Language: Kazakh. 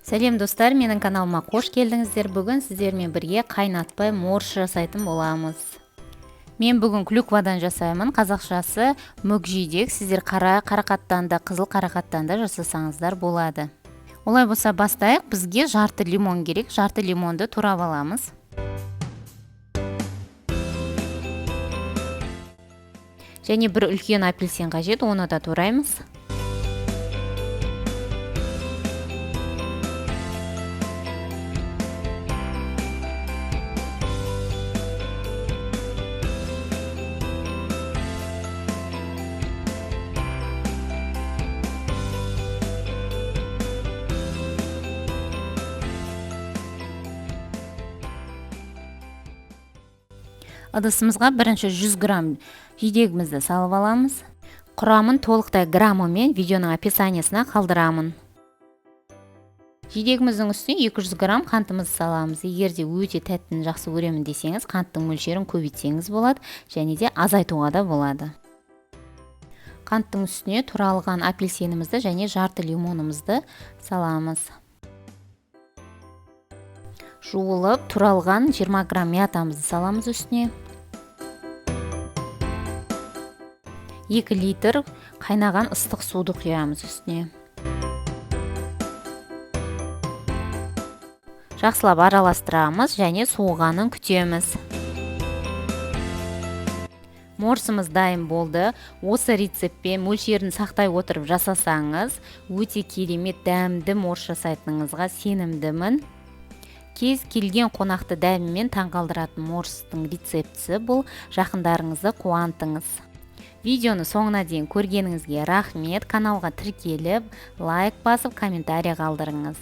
Сәлем достар, менің каналыма қош келдіңіздер. Бүгін сіздермен бірге қайнатпай морс жасайтын боламыз. Мен бүгін клюквадан жасаймын. Қазақшасы мүкжидек. Сіздер қара қарақаттан да, қызыл қарақаттан да жасасаңыздар болады. Олай болса бастайық. Бізге жарты лимон керек. Жарты лимонды турап аламыз. Және бір үлкен апельсин қажет, оны да тураймыз. Ыдысымызға бірінші 100 грамм жидегімізді салып аламыз. Құрамын толықтай граммымен видеоның описаниясына қалдырамын. Жидегіміздің үстіне 200 грамм қантымызды саламыз. Егерде өте тәттіні жақсы көремін десеңіз, қанттың мөлшерін көбейтсеңіз болады, және де азайтуға да болады. Қанттың үстіне туралған апельсинімізді және жарты лимонымызды саламыз. Жуылып туралған 20 грамм мятамызды саламыз үстіне. 2 литр қайнаған ыстық суды құямыз үстіне. Жақсылап араластырамыз және суығанын күтеміз. Морсымыз дайын болды. Осы рецептпен мөлшерін сақтай отырып жасасаңыз, өте керемет дәмді морс жасайтыныңызға сенімдімін. Кез келген қонақты дәмімен таңғалдыратын морстың рецептісі бұл. Жақындарыңызды қуантыңыз. Видеоны соңына дейін көргеніңізге рахмет. Каналға тіркеліп, лайк басып, комментарий қалдырыңыз.